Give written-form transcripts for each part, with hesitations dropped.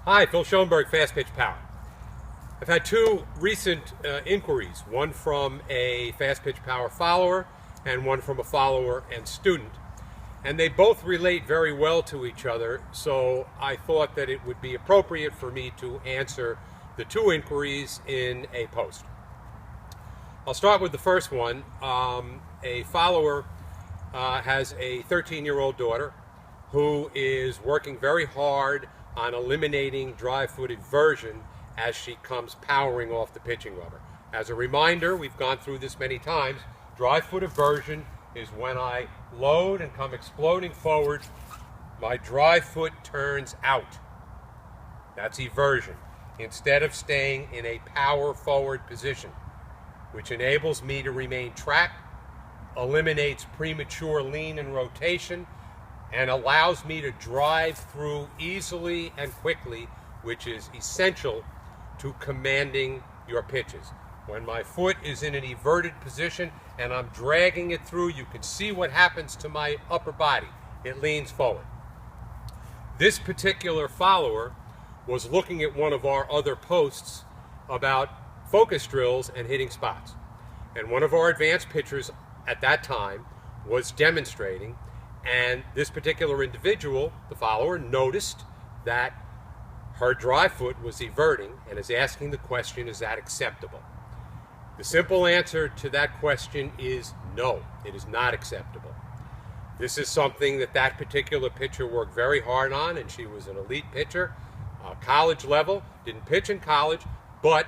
Hi, Phil Schoenberg, Fastpitch Power. I've had two recent inquiries, one from a Fastpitch Power follower and one from a follower and student. And they both relate very well to each other, so I thought that it would be appropriate for me to answer the two inquiries in a post. I'll start with the first one. A follower has a 13-year-old daughter who is working very hard on eliminating dry-footed version as she comes powering off the pitching rubber. As a reminder, we've gone through this many times, dry-footed version is when I load and come exploding forward, my dry foot turns out. That's eversion, instead of staying in a power forward position, which enables me to remain tracked, eliminates premature lean and rotation, and allows me to drive through easily and quickly, which is essential to commanding your pitches. When my foot is in an everted position and I'm dragging it through, you can see what happens to my upper body. It leans forward. This particular follower was looking at one of our other posts about focus drills and hitting spots. And one of our advanced pitchers at that time was demonstrating, and this particular individual, the follower, noticed that her dry foot was everting and is asking the question, is that acceptable? The simple answer to that question is no, it is not acceptable. This is something that particular pitcher worked very hard on, and she was an elite pitcher, college level, didn't pitch in college, but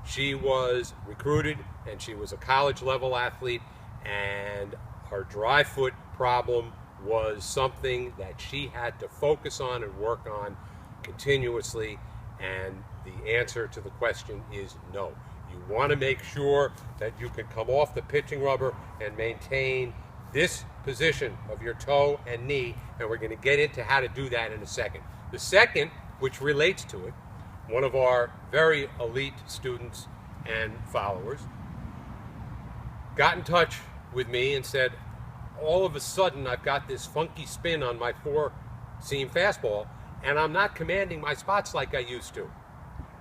she was recruited and she was a college level athlete, and her dry foot problem was something that she had to focus on and work on continuously, and the answer to the question is no. You want to make sure that you can come off the pitching rubber and maintain this position of your toe and knee, and we're going to get into how to do that in a second. The second, which relates to it, one of our very elite students and followers got in touch with me and said, all of a sudden I've got this funky spin on my four-seam fastball and I'm not commanding my spots like I used to.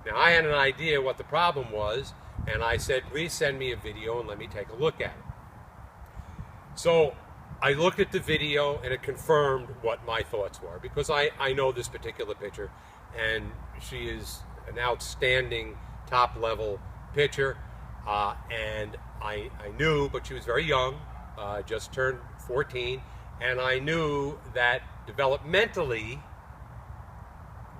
Now, I had an idea what the problem was, and I said, please send me a video and let me take a look at it. So I looked at the video and it confirmed what my thoughts were, because I know this particular pitcher, and she is an outstanding top-level pitcher, and I knew, but she was very young, just turned 14, and I knew that developmentally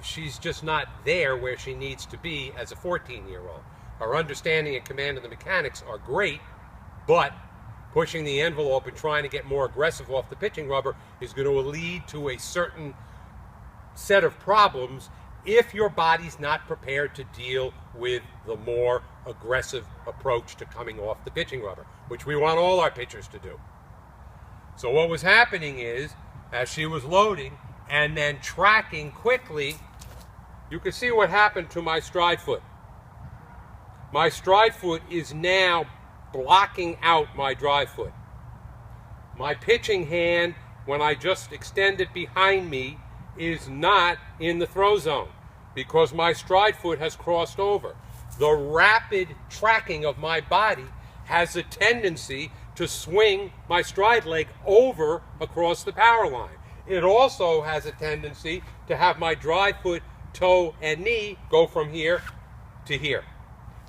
she's just not there where she needs to be as a 14-year-old. Her understanding and command of the mechanics are great, but pushing the envelope and trying to get more aggressive off the pitching rubber is going to lead to a certain set of problems if your body's not prepared to deal with the more aggressive approach to coming off the pitching rubber, which we want all our pitchers to do. So what was happening is, as she was loading and then tracking quickly, you can see what happened to my stride foot. My stride foot is now blocking out my dry foot. My pitching hand, when I just extend it behind me, is not in the throw zone because my stride foot has crossed over. The rapid tracking of my body has a tendency to swing my stride leg over across the power line. It also has a tendency to have my dry foot, toe, and knee go from here to here,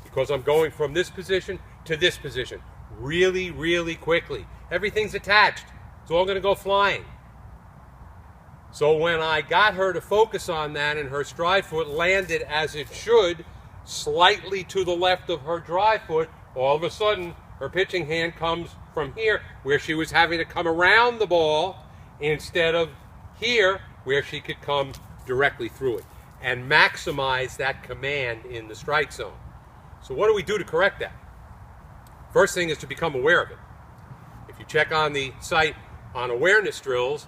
because I'm going from this position to this position really, really quickly. Everything's attached. It's all going to go flying. So when I got her to focus on that and her stride foot landed as it should, slightly to the left of her dry foot, all of a sudden her pitching hand comes from here, where she was having to come around the ball, instead of here, where she could come directly through it and maximize that command in the strike zone. So what do we do to correct that? First thing is to become aware of it. If you check on the site on awareness drills,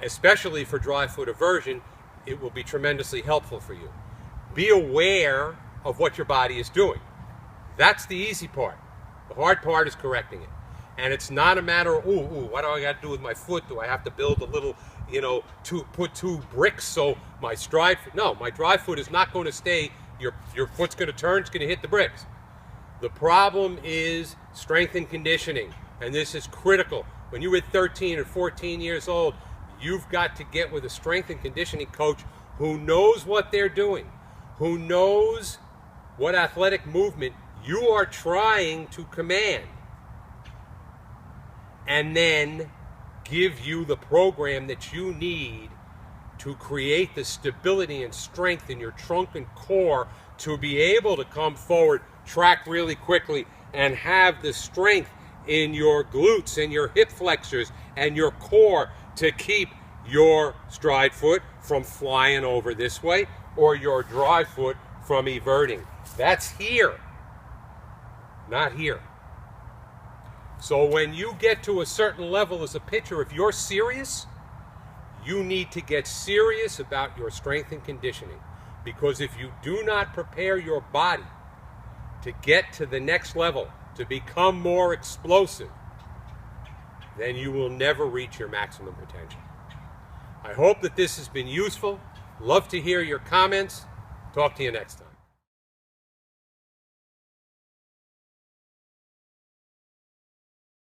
especially for dry foot eversion, it will be tremendously helpful for you. Be aware of what your body is doing. That's the easy part. The hard part is correcting it. And it's not a matter of, what do I got to do with my foot? Do I have to build a little, put two bricks so my stride foot? No, my drive foot is not going to stay. Your foot's going to turn, it's going to hit the bricks. The problem is strength and conditioning, and this is critical. When you were 13 or 14 years old, you've got to get with a strength and conditioning coach who knows what they're doing, who knows what athletic movement you are trying to command, and then give you the program that you need to create the stability and strength in your trunk and core to be able to come forward, track really quickly, and have the strength in your glutes and your hip flexors and your core to keep your stride foot from flying over this way or your drive foot from everting. That's here, not here. So when you get to a certain level as a pitcher, if you're serious, you need to get serious about your strength and conditioning. Because if you do not prepare your body to get to the next level, to become more explosive, then you will never reach your maximum potential. I hope that this has been useful. Love to hear your comments. Talk to you next time.